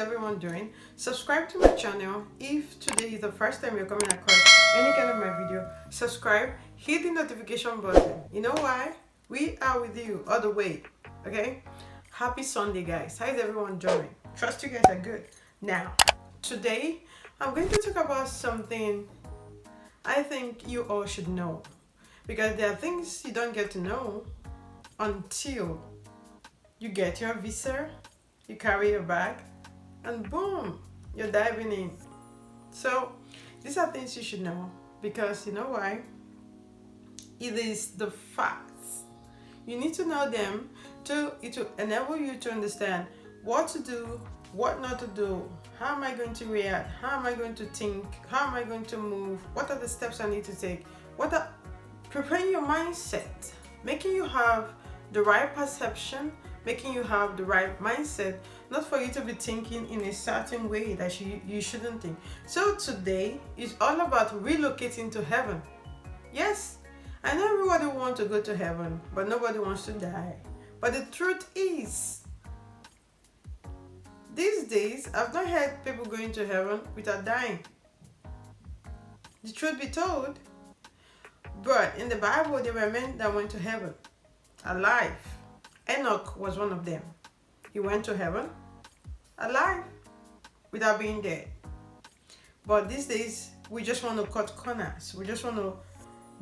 everyone doing? Subscribe to my channel. If today is the first time you're coming across any kind of my video, subscribe, hit the notification button. You know why? We are with you all the way. Okay? Happy Sunday, guys. How is everyone doing? Trust you guys are good. Now, today I'm going to talk about something I think you all should know, because there are things you don't get to know until you get your visa, you carry your bag, and boom, you're diving in. So these are things you should know, because you know why? It is the facts. You need to know them to enable you to understand what to do, what not to do, how am I going to react, how am I going to think, how am I going to move, what are the steps I need to take, preparing your mindset, making you have the right perception, making you have the right mindset, not for you to be thinking in a certain way that you shouldn't think. So today is all about relocating to heaven. Yes, I know everybody wants to go to heaven, but nobody wants to die. But the truth is, these days, I've not heard people going to heaven without dying. The truth be told, but in the Bible, there were men that went to heaven alive. Enoch was one of them. He went to heaven alive without being dead. But these days, we just want to cut corners. We just want to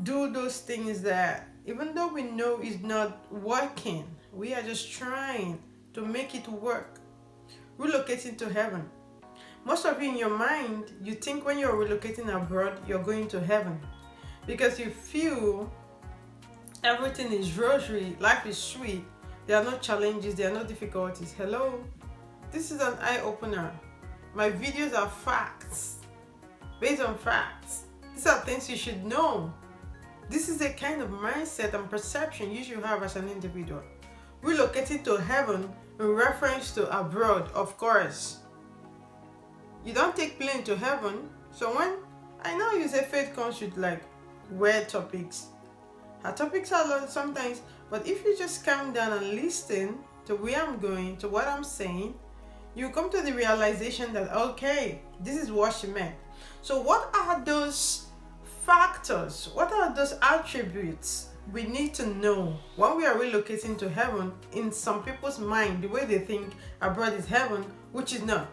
do those things that, even though we know is not working, we are just trying to make it work. Relocating to heaven. Most of you in your mind, you think when you're relocating abroad, you're going to heaven, because you feel everything is rosary, life is sweet, there are no challenges, there are no difficulties. Hello, this is an eye-opener. My videos are facts, based on facts. These are things you should know. This is the kind of mindset and perception you should have as an individual. Relocating to heaven in reference to abroad, of course. You don't take plane to heaven. So when I know you say faith comes with like weird topics. Our topics are long sometimes, but if you just calm down and listen to where I'm going, to what I'm saying, you come to the realization that, okay, this is what she meant. So what are those factors? What are those attributes we need to know when we are relocating to heaven? In some people's mind, the way they think abroad is heaven, which is not.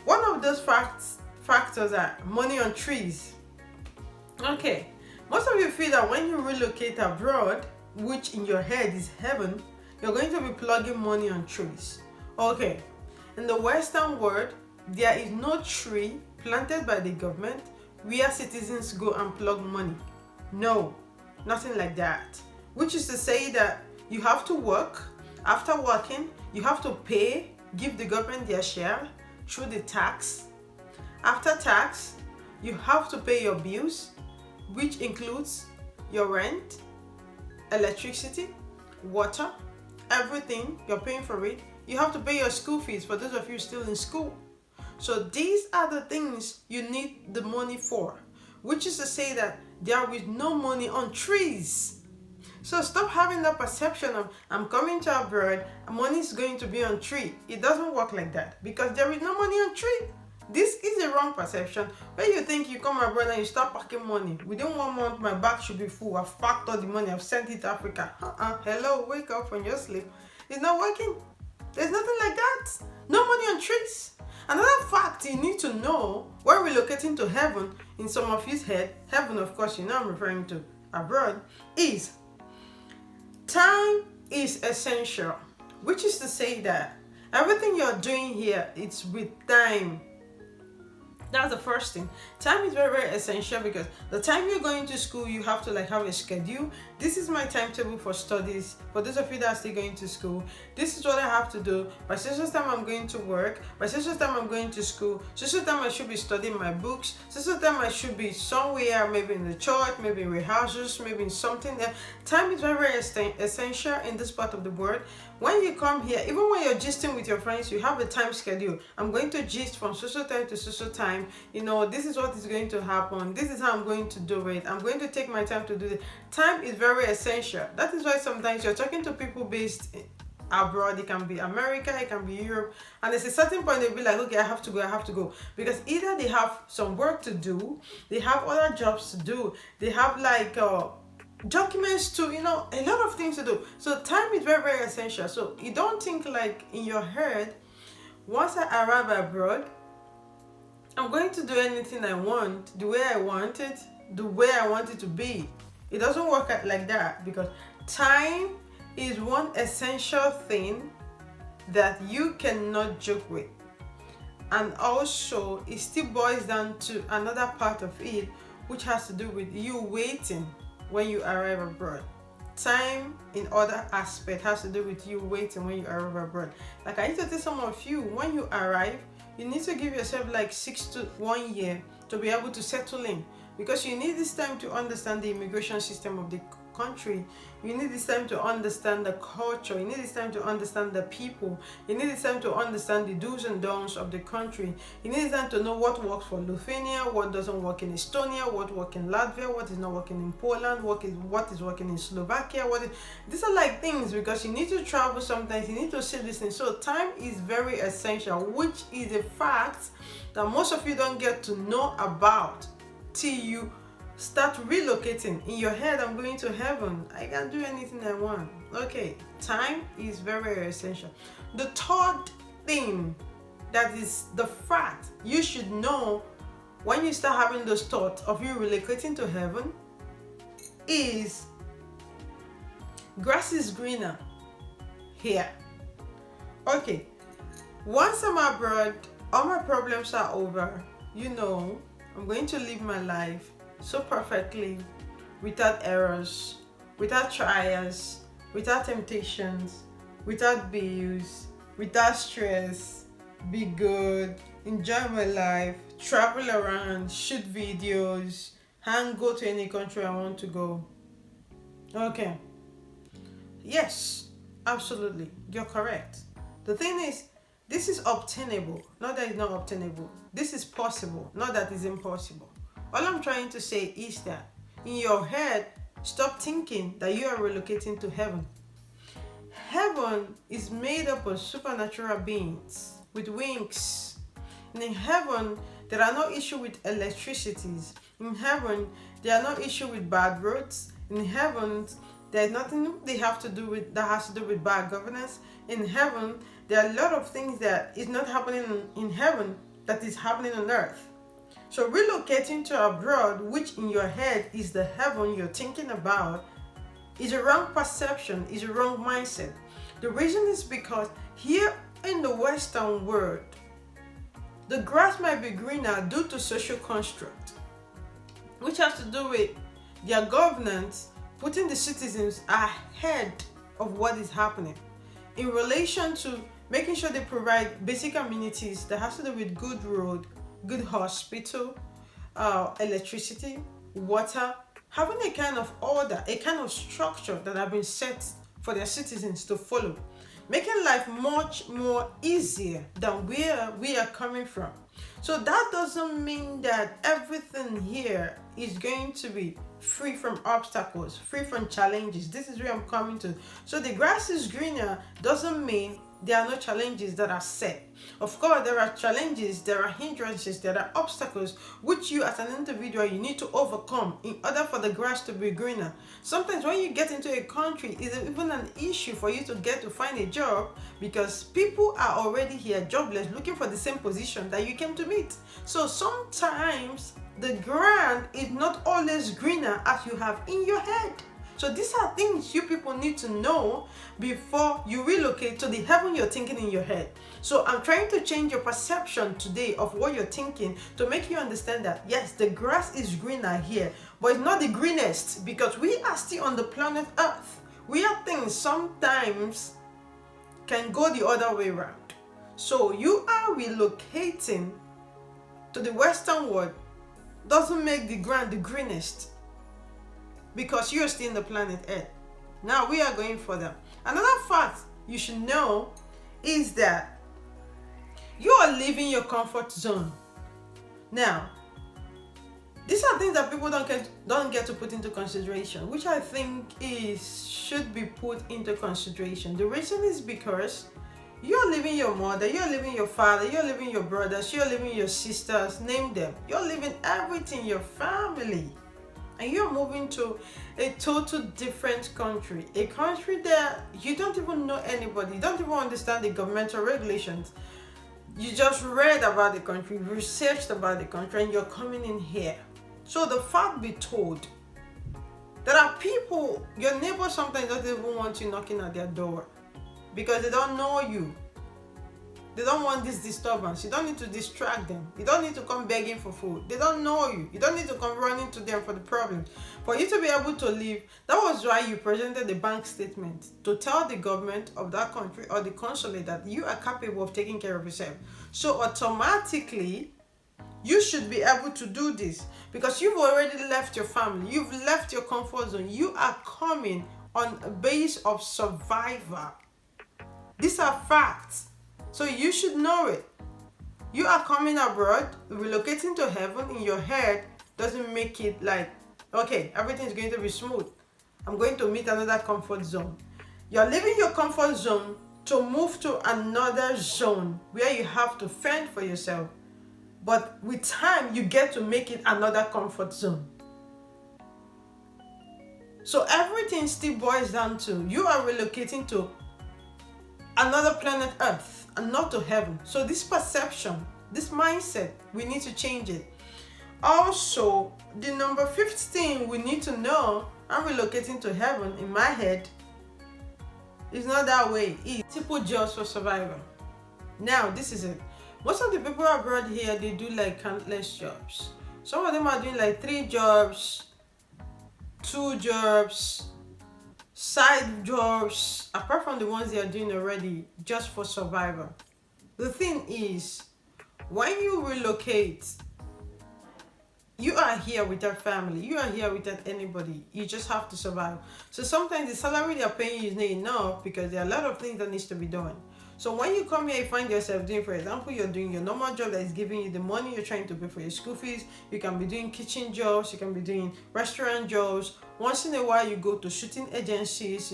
One of those factors are money on trees. Okay. Most of you feel that when you relocate abroad, which in your head is heaven, you're going to be plugging money on trees. Okay, in the Western world, there is no tree planted by the government where citizens go and plug money. No, nothing like that. Which is to say that you have to work. After working, you have to pay, give the government their share through the tax. After tax, you have to pay your bills, which includes your rent, electricity, water, everything, you're paying for it. You have to pay your school fees for those of you still in school. So these are the things you need the money for, which is to say that there is no money on trees. So stop having that perception of, I'm coming to abroad, money is going to be on tree. It doesn't work like that, because there is no money on tree. This is a wrong perception, where you think you come abroad and you start packing money. Within 1 month, my bag should be full. I've packed all the money. I've sent it to Africa. Hello, wake up from your sleep. It's not working. There's nothing like that. No money on trees. Another fact you need to know when relocating to heaven, in some of his head, heaven, of course, you know I'm referring to abroad, is time is essential. Which is to say that everything you're doing here, it's with time. That's the first thing. Time is very, very essential, because the time you're going to school, you have to have a schedule. This is my timetable for studies. For those of you that are still going to school, this is what I have to do. By such time I'm going to work. By such time I'm going to school. Such time I should be studying my books. Such time I should be somewhere, maybe in the church, maybe in rehearsals, maybe in something there. Time is very, very essential in this part of the world. When you come here, even when you're gisting with your friends, you have a time schedule. I'm going to gist from social time to social time. You know, this is what is going to happen. This is how I'm going to do it. I'm going to take my time to do it. Time is very essential. That is why sometimes you're talking to people based abroad. It can be America, it can be Europe, and there's a certain point they'll be like, okay, I have to go, because either they have some work to do, they have other jobs to do, they have like documents to, a lot of things to do. So time is very, very essential. So you don't think like in your head, once I arrive abroad, I'm going to do anything I want, the way I want it, the way I want it to be. It doesn't work like that, because time is one essential thing that you cannot joke with. And also, it still boils down to another part of it, which has to do with you waiting when you arrive abroad. Time in other aspect has to do with you waiting when you arrive abroad. Like I used to tell some of you, when you arrive, you need to give yourself like 6 to 1 year to be able to settle in, because you need this time to understand the immigration system of the country. You need this time to understand the culture. You need this time to understand the people. You need this time to understand the do's and don'ts of the country. You need this time to know what works for Lithuania, what doesn't work in Estonia, what works in Latvia, what is not working in Poland, what is working in Slovakia. These are like things, because you need to travel sometimes, you need to see this thing. So time is very essential, which is a fact that most of you don't get to know about till you start relocating. In your head, I'm going to heaven, I can do anything I want. Okay, time is very, very essential. The third thing that is the fact you should know when you start having those thoughts of you relocating to heaven is grass is greener here. Okay, once I'm abroad, all my problems are over. I'm going to live my life so perfectly, without errors, without trials, without temptations, without bills, without stress, be good, enjoy my life, travel around, shoot videos, and go to any country I want to go. Okay. Yes, absolutely. You're correct. The thing is, this is obtainable, not that it's not obtainable. This is possible, not that it's impossible. All I'm trying to say is that in your head, stop thinking that you are relocating to heaven. Heaven is made up of supernatural beings with wings. And in heaven, there are no issues with electricities. In heaven, there are no issues with bad roads. In heaven, there's nothing they have to do with that has to do with bad governance. In heaven, there are a lot of things that is not happening in heaven that is happening on earth. So relocating to abroad, which in your head is the heaven you're thinking about, is a wrong perception, is a wrong mindset. The reason is because here in the Western world, the grass might be greener due to social construct, which has to do with their governance putting the citizens ahead of what is happening in relation to making sure they provide basic amenities that has to do with good road, good hospital, electricity, water, having a kind of order, a kind of structure that have been set for their citizens to follow, making life much more easier than where we are coming from. So that doesn't mean that everything here is going to be free from obstacles, free from challenges. This is where I'm coming to. So the grass is greener doesn't mean there are no challenges that are set. Of course, there are challenges, there are hindrances, there are obstacles which you as an individual you need to overcome in order for the grass to be greener. Sometimes when you get into a country, it's even an issue for you to get to find a job because people are already here jobless looking for the same position that you came to meet. So sometimes the ground is not always greener as you have in your head. So these are things you people need to know before you relocate to the heaven you're thinking in your head. So I'm trying to change your perception today of what you're thinking to make you understand that yes, the grass is greener here, but it's not the greenest because we are still on the planet Earth. Where things sometimes can go the other way around. So you are relocating to the Western world doesn't make the ground the greenest, because you're still in the planet Earth. Now we are going further. Another fact you should know is that you are leaving your comfort zone. Now, These are things that people don't get to put into consideration, which I think should be put into consideration. The reason is because you're leaving your mother, you're leaving your father, you're leaving your brothers, you're leaving your sisters, name them. You're leaving everything, your family. And you're moving to a total different country. A country that you don't even know anybody, you don't even understand the governmental regulations. You just read about the country, researched about the country, and you're coming in here. So the fact be told, there are people, your neighbors sometimes don't even want you knocking at their door because they don't know you. They don't want this disturbance. You don't need to distract them. You don't need to come begging for food. They don't know you. You don't need to come running to them for the problem. For you to be able to leave, that was why you presented the bank statement to tell the government of that country or the consulate that you are capable of taking care of yourself. So automatically, you should be able to do this because you've already left your family. You've left your comfort zone. You are coming on a base of survival. These are facts. So you should know it. You are coming abroad, relocating to heaven in your head doesn't make it like, okay, everything is going to be smooth. I'm going to meet another comfort zone. You're leaving your comfort zone to move to another zone where you have to fend for yourself. But with time, you get to make it another comfort zone. So everything still boils down to you are relocating to another planet Earth and not to heaven. So this perception, this mindset, we need to change it. Also, the number 15 we need to know, I'm relocating to heaven in my head. It's not that way. It's simple jobs for survival. Now, this is it. Most of the people abroad here, they do like countless jobs. Some of them are doing like 3 jobs, 2 jobs, side jobs, apart from the ones they are doing already, just for survival. The thing is, when you relocate, you are here without family, you are here without anybody, you just have to survive. So sometimes the salary they are paying you is not enough because there are a lot of things that needs to be done. So when you come here, you find yourself doing, for example, you're doing your normal job that is giving you the money you're trying to pay for your school fees. You can be doing kitchen jobs, you can be doing restaurant jobs. Once in a while, you go to shooting agencies,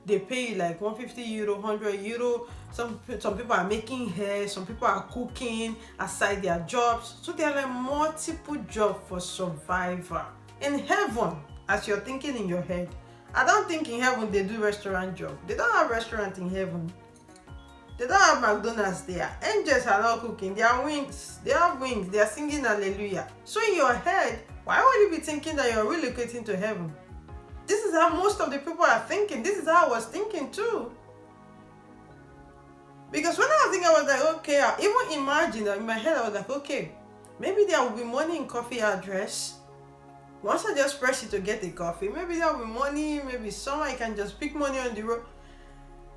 they pay you like 150 euro, 100 euro. Some people are making hair, some people are cooking aside their jobs. So there are like multiple jobs for survival. In heaven, as you're thinking in your head, I don't think in heaven they do restaurant job. They don't have restaurant in heaven. They don't have McDonald's there. Angels are not cooking. They are wings. They have wings. They are singing hallelujah. So in your head, why would you be thinking that you're relocating to heaven? This is how most of the people are thinking. This is how I was thinking too. Because when I was thinking, I was like, okay, I even imagined that in my head, I was like, okay, maybe there will be money in coffee address. Once I just press it to get a coffee, maybe there will be money, maybe somewhere I can just pick money on the road.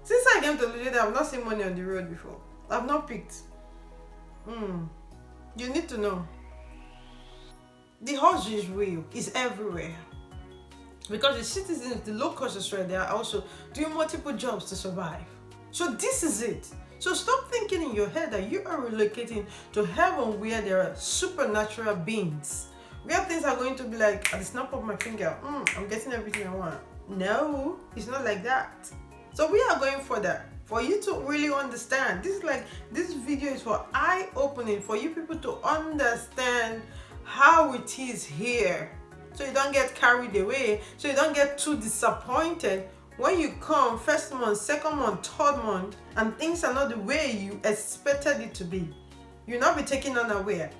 Since I came to Nigeria, I've not seen money on the road before. I've not picked. You need to know. The hustle is real. It's everywhere. Because the citizens, the locals as well, they are also doing multiple jobs to survive. So this is it. So stop thinking in your head that you are relocating to heaven where there are supernatural beings. Where things are going to be like, at the snap of my finger, I'm getting everything I want. No, it's not like that. So we are going for that, for you to really understand. This video is for eye-opening, for you people to understand how it is here. So you don't get carried away, so you don't get too disappointed when you come first month, second month, third month, and things are not the way you expected it to be. You'll not be taken unaware.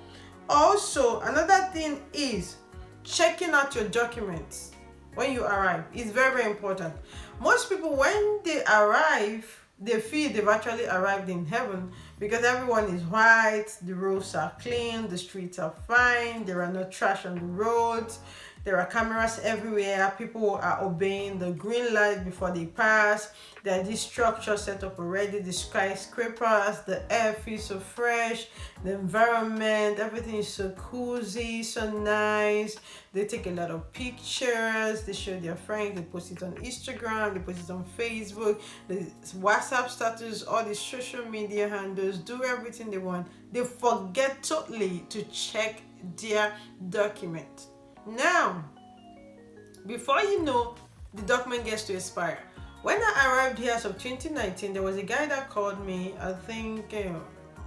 Also, another thing is checking out your documents when you arrive. It's very, very important. Most people, when they arrive, they feel they've actually arrived in heaven because everyone is white, the roads are clean, the streets are fine, there are no trash on the roads, there are cameras everywhere, people are obeying the green light before they pass, there are these structures set up already, the skyscrapers, the air feels so fresh, the environment, everything is so cozy, so nice. They take a lot of pictures, they show their friends, they post it on Instagram, they post it on Facebook, the WhatsApp status, all the social media handles, do everything they want. They forget totally to check their document. Now, before you know, the document gets to expire. When I arrived here as of 2019, there was a guy that called me, I think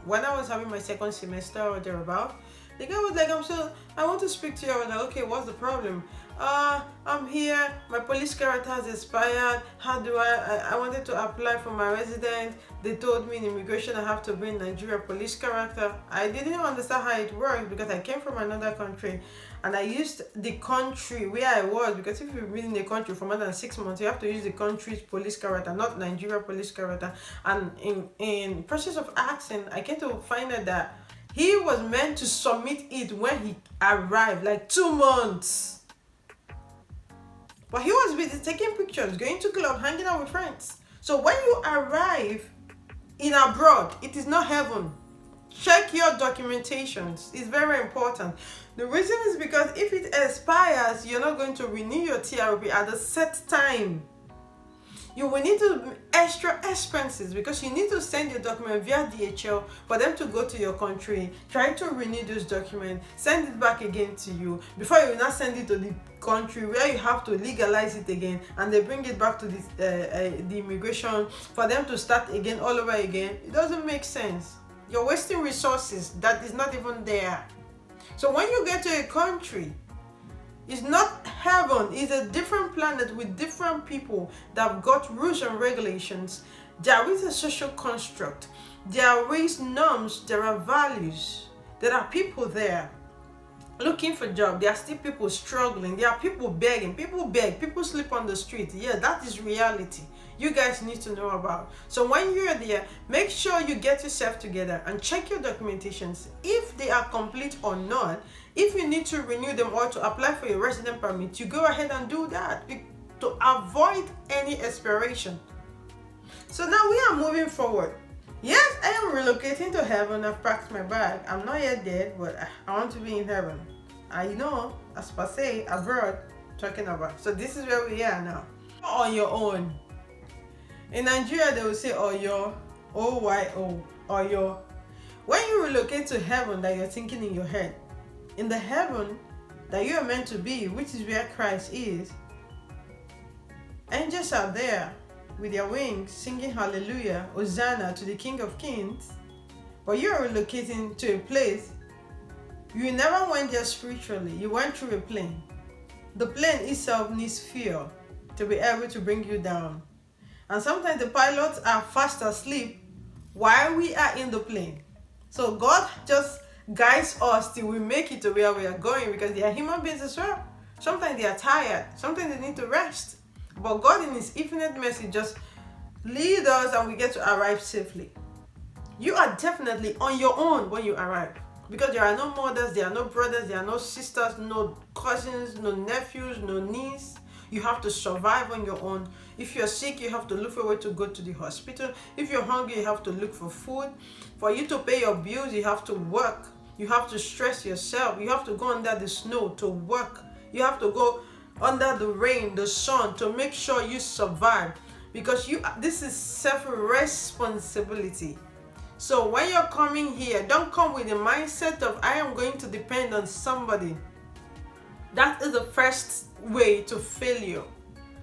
when I was having my second semester or thereabout. The guy was like, I want to speak to you. I was like, okay, what's the problem? I'm here, my police character has expired. How do I wanted to apply for my residence. They told me in immigration I have to bring Nigeria police character. I didn't understand how it works because I came from another country and I used the country where I was, because if you've been in the country for more than 6 months, you have to use the country's police character, not Nigeria police character. And in process of asking, I came to find out that he was meant to submit it when he arrived, like 2 months. But he was busy taking pictures, going to club, hanging out with friends. So when you arrive in abroad, it is not heaven. Check your documentations. It's very important. The reason is because if it expires, you're not going to renew your TRP at a set time. You will need to extra expenses because you need to send your document via DHL for them to go to your country, try to renew those documents, send it back again to you before you now send it to the country where you have to legalize it again, and they bring it back to the immigration for them to start again all over again. It doesn't make sense. You're wasting resources that is not even there. So when you get to a country, it's not heaven. It's a different planet with different people that have got rules and regulations. There is a social construct. There is norms. There are values. There are people there looking for jobs. There are still people struggling. There are people begging. People beg. People sleep on the street. Yeah, that is reality. You guys need to know about. So when you're there, make sure you get yourself together and check your documentations if they are complete or not. If you need to renew them or to apply for your resident permit, you go ahead and do that to avoid any expiration. So now we are moving forward. Yes, I am relocating to heaven. I've packed my bag. I'm not yet dead, but I want to be in heaven. I know, as per se, abroad, talking about. So this is where we are now. On your own. In Nigeria, they will say Oyo, O-Y-O, Oyo. When you relocate to heaven, that you're thinking in your head, in the heaven that you are meant to be, which is where Christ is, angels are there with their wings singing hallelujah, Hosanna to the King of Kings. But you are relocating to a place you never went there spiritually. You went through a plane. The plane itself needs fuel to be able to bring you down. And sometimes the pilots are fast asleep while we are in the plane. So God just guides us till we make it to where we are going, because they are human beings as well. Sometimes they are tired. Sometimes they need to rest. But God in His infinite mercy just lead us and we get to arrive safely. You are definitely on your own when you arrive, because there are no mothers, there are no brothers, there are no sisters, no cousins, no nephews, no nieces. You have to survive on your own. If you're sick, you have to look for a way to go to the hospital. If you're hungry, you have to look for food. For you to pay your bills, you have to work. You have to stress yourself. You have to go under the snow to work. You have to go under the rain, the sun, to make sure you survive. Because this is self-responsibility. So when you're coming here, don't come with the mindset of I am going to depend on somebody. That is the first way to failure.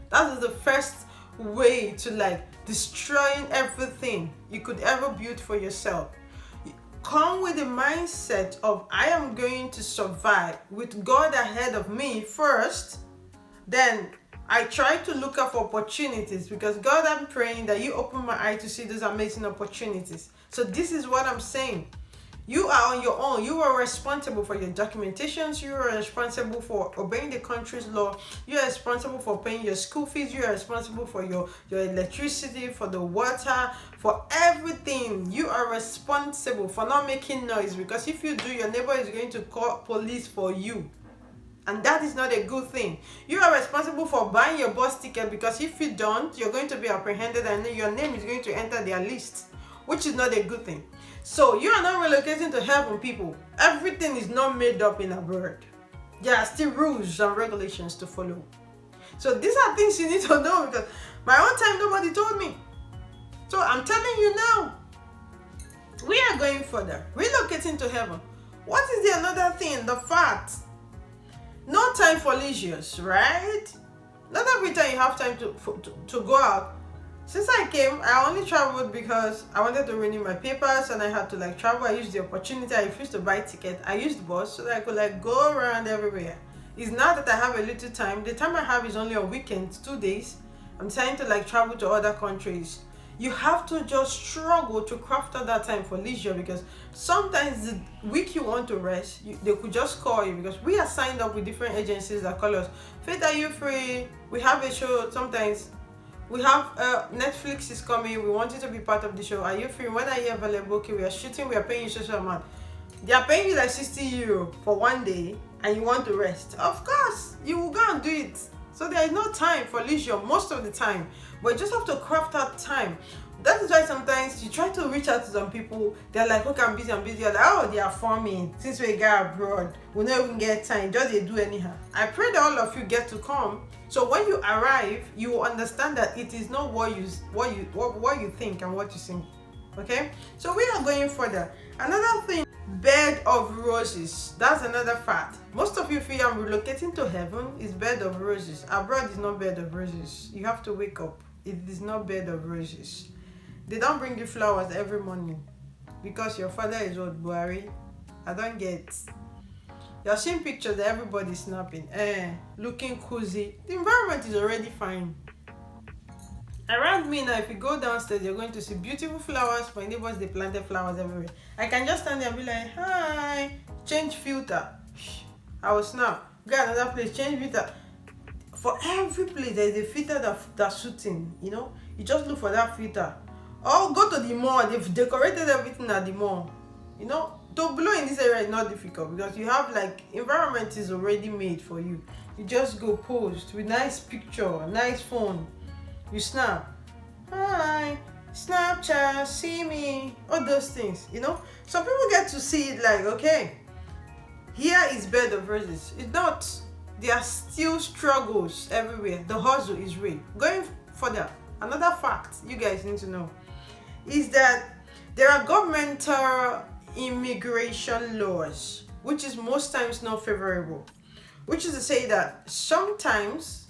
That is the first way to destroying everything you could ever build for yourself. Come with the mindset of I am going to survive with God ahead of me first. Then I try to look up for opportunities, because God, I'm praying that you open my eye to see those amazing opportunities. So this is what I'm saying. You are on your own. You are responsible for your documentations. You are responsible for obeying the country's law. You are responsible for paying your school fees. You are responsible for your electricity, for the water, for everything. You are responsible for not making noise, because if you do, your neighbor is going to call police for you. And that is not a good thing. You are responsible for buying your bus ticket, because if you don't, you're going to be apprehended and your name is going to enter their list, which is not a good thing. So you are not relocating to heaven, people. Everything is not made up in a word. There are still rules and regulations to follow. So these are things you need to know, because my own time nobody told me. So I'm telling you now, we are going further. Relocating to heaven. What is the another thing? The fact, no time for leisures, right? Not every time you have time to go out. Since I came, I only traveled because I wanted to renew my papers and I had to like travel. I used the opportunity. I refused to buy ticket. I used the bus so that I could like go around everywhere. It's not that I have a little time. The time I have is only on weekends, 2 days. I'm trying to like travel to other countries. You have to just struggle to craft out that time for leisure, because sometimes the week you want to rest, they could just call you, because we are signed up with different agencies that call us. Faith, are you free? We have a show. Sometimes we have Netflix is coming. We want you to be part of the show. Are you free? When are you available? Okay, we are shooting. We are paying you social amount. They are paying you like 60 euro for 1 day, and you want to rest. Of course, you will go and do it. So there is no time for leisure most of the time, but you just have to craft out time. That is why sometimes you try to reach out to some people. They're like, okay, I'm busy. You're like, oh, they are forming. Since we got abroad, we don't even get time. Just they do anyhow. I pray that all of you get to come. So when you arrive, you will understand that it is not what you think and what you think. Okay? So we are going further. Another thing, bed of roses. That's another fact. Most of you feel I'm relocating to heaven is bed of roses. Abroad is not bed of roses. You have to wake up. It is not bed of roses. They don't bring you flowers every morning because your father is old, Buhari. I don't get. You're seeing pictures that everybody's snapping. Looking cozy. The environment is already fine. Around me now, if you go downstairs, you're going to see beautiful flowers. My neighbors, they planted flowers everywhere. I can just stand there and be like, hi, change filter. I will snap. Go another place, change filter. For every place, there is a filter that's suiting, you know. You just look for that filter. Or go to the mall. They've decorated everything at the mall. You know, to blow in this area is not difficult because you have like, environment is already made for you. You just go post with nice picture, nice phone. You snap, hi, Snapchat, see me, all those things, you know. Some people get to see it like, okay, here is bed of roses. It's not. There are still struggles everywhere. The hustle is real. Going further, another fact you guys need to know is that there are governmental immigration laws, which is most times not favorable. Which is to say that sometimes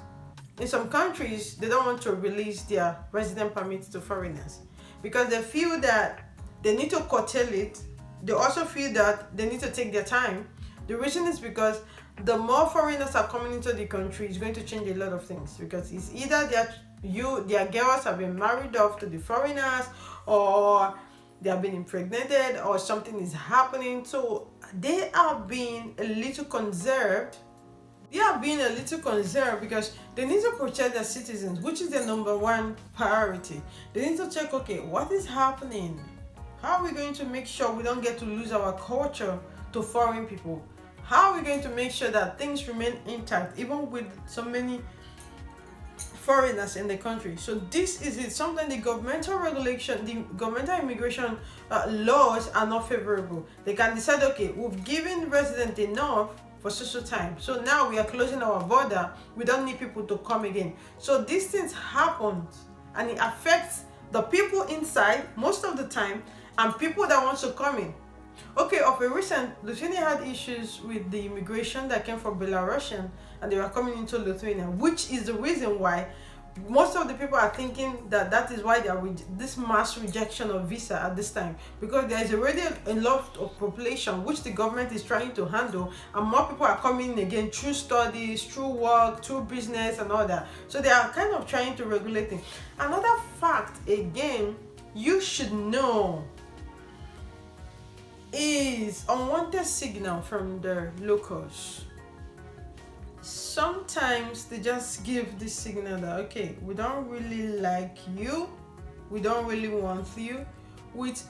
in some countries, they don't want to release their resident permits to foreigners because they feel that they need to curtail it. They also feel that they need to take their time. The reason is because the more foreigners are coming into the country, it's going to change a lot of things, because it's either their girls have been married off to the foreigners, or they have been impregnated, or something is happening. So they are being a little conserved. They are being a little concerned because they need to protect their citizens, which is their number one priority. They need to check, okay, what is happening? How are we going to make sure we don't get to lose our culture to foreign people? How are we going to make sure that things remain intact, even with so many foreigners in the country? So this is it. Something the governmental regulation, the governmental immigration laws are not favorable. They can decide, okay, we've given residents enough for social time, so now we are closing our border. We don't need people to come again. So these things happen, and it affects the people inside most of the time, and people that want to come in. Okay, of a recent, Lithuania had issues with the immigration that came from Belarusian, and they were coming into Lithuania, which is the reason why most of the people are thinking that is why there are this mass rejection of visa at this time, because there is already a lot of population which the government is trying to handle, and more people are coming in again through studies, through work, through business and all that. So they are kind of trying to regulate it. Another fact again you should know is unwanted signal from the locals. Sometimes they just give this signal that, okay, we don't really like you, we don't really want you, which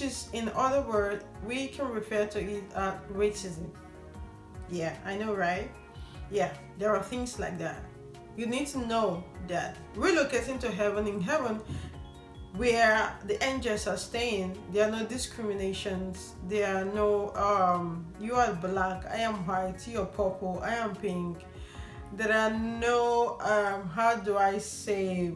is in other words, we can refer to it as racism. Yeah, I know, right? Yeah, there are things like that. You need to know that relocating to heaven, in heaven where the angels are staying, there are no discriminations. There are no you are black, I am white, you are purple, I am pink. There are no how do I say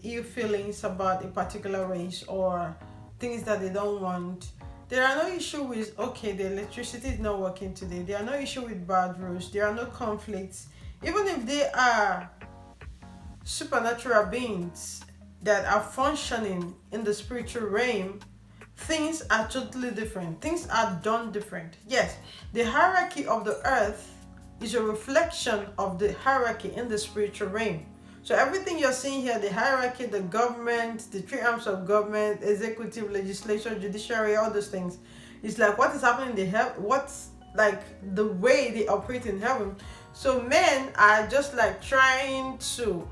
ill feelings about a particular race or things that they don't want. There are no issue with, okay, the electricity is not working today. There are no issue with bad roads. There are no conflicts. Even if they are supernatural beings that are functioning in the spiritual realm, things are totally different. Things are done different. Yes, the hierarchy of the earth is a reflection of the hierarchy in the spiritual realm. So everything you're seeing here, the hierarchy, the government, the three arms of government, executive, legislature, judiciary, all those things, it's like what is happening in the heaven, what's like the way they operate in heaven. So men are just like trying to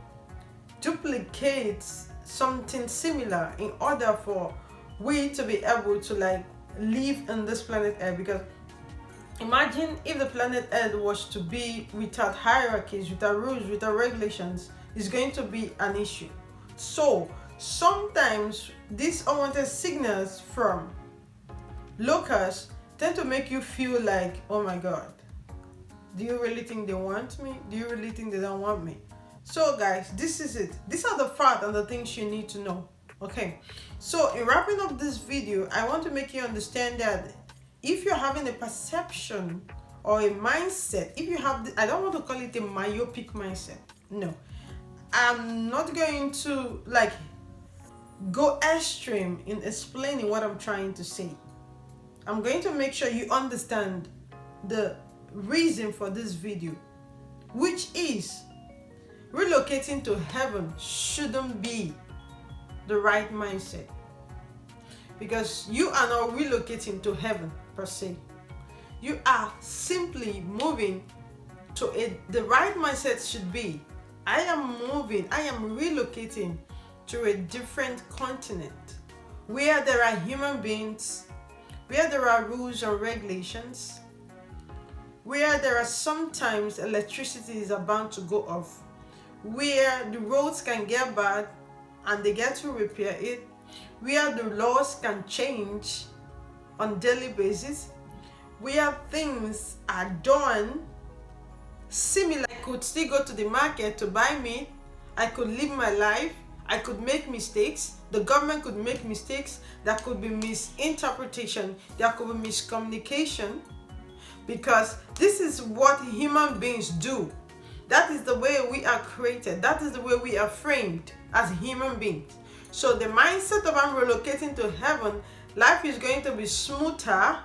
duplicate something similar in order for we to be able to like live in this planet Earth. Because imagine if the planet Earth was to be without hierarchies, without rules, without regulations, it's going to be an issue. So sometimes these unwanted signals from locals tend to make you feel like, oh my God, do you really think they want me? Do you really think they don't want me? So guys, this is it. These are the facts and the things you need to know. Okay, so in wrapping up this video, I want to make you understand that if you're having a perception or a mindset, if you have I don't want to call it a myopic mindset. No, I'm not going to like go extreme in explaining what I'm trying to say. I'm going to make sure you understand the reason for this video, which is relocating to heaven shouldn't be the right mindset, because you are not relocating to heaven per se. You are simply moving to the right mindset should be, I am relocating to a different continent where there are human beings, where there are rules and regulations, where there are sometimes electricity is about to go off, where the roads can get bad and they get to repair it, where the laws can change on daily basis, where things are done similar. I could still go to the market to buy meat, I could live my life, I could make mistakes, the government could make mistakes, there could be misinterpretation, there could be miscommunication, because this is what human beings do. That is the way we are created. That is the way we are framed as human beings. So the mindset of I'm relocating to heaven, life is going to be smoother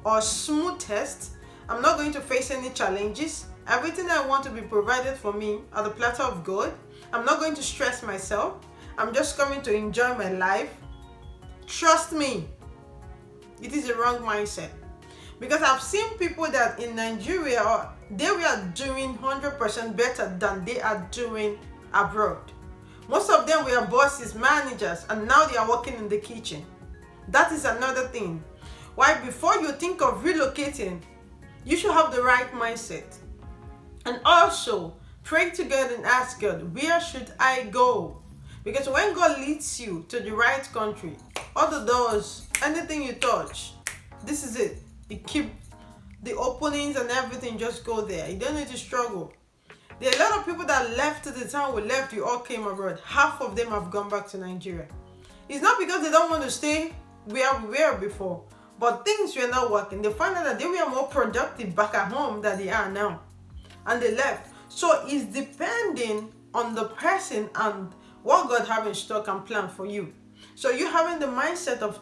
or smoothest. I'm not going to face any challenges. Everything I want to be provided for me at the platter of God. I'm not going to stress myself. I'm just coming to enjoy my life. Trust me, it is a wrong mindset. Because I've seen people that in Nigeria, they were doing 100% better than they are doing abroad. Most of them were bosses, managers, and now they are working in the kitchen. That is another thing. Why, before you think of relocating, you should have the right mindset. And also, pray to God and ask God, where should I go? Because when God leads you to the right country, all the doors, anything you touch, this is it. You keep the openings and everything, just go there. You don't need to struggle. There are a lot of people that left the time we left, you all came abroad. Half of them have gone back to Nigeria. It's not because they don't want to stay where we were before, but things were not working. They found out that they were more productive back at home than they are now, and they left. So it's depending on the person and what God have in stock and plan for you. So you having the mindset of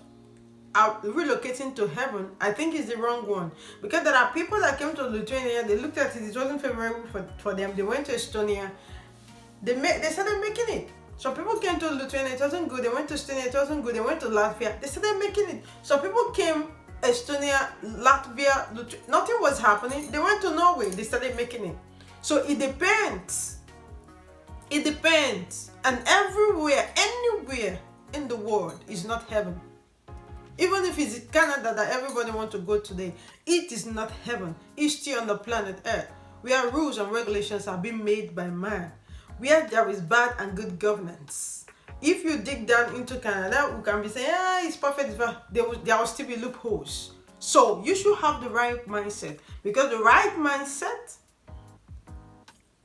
relocating to heaven, I think is the wrong one, because there are people that came to Lithuania, they looked at it, it wasn't favorable for them, they went to Estonia, they started making it. Some people came to Lithuania, it wasn't good, they went to Estonia, it wasn't good, they went to Latvia, they started making it. Some people came Estonia, Latvia, nothing was happening, they went to Norway, they started making it. So it depends, and everywhere, anywhere in the world is not heaven. Even if it's Canada that everybody wants to go today, it is not heaven. It's still on the planet Earth, where rules and regulations are being made by man, where there is bad and good governance. If you dig down into Canada, we can be saying, it's perfect, it's perfect. There will still be loopholes. So you should have the right mindset, because the right mindset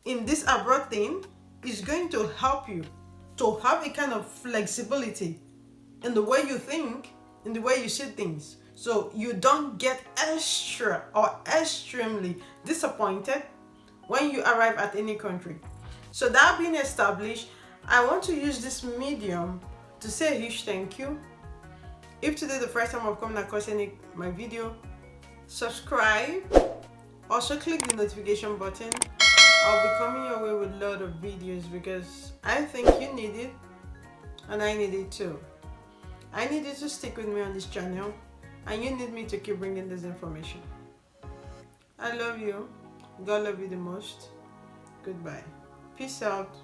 in this abroad thing is going to help you to have a kind of flexibility in the way you think, in the way you see things. So you don't get extra or extremely disappointed when you arrive at any country. So that being established, I want to use this medium to say a huge thank you. If today is the first time I've come across my video, subscribe. Also click the notification button. I'll be coming your way with a lot of videos because I think you need it and I need it too. I need you to stick with me on this channel and you need me to keep bringing this information. I love you. God love you the most. Goodbye. Peace out.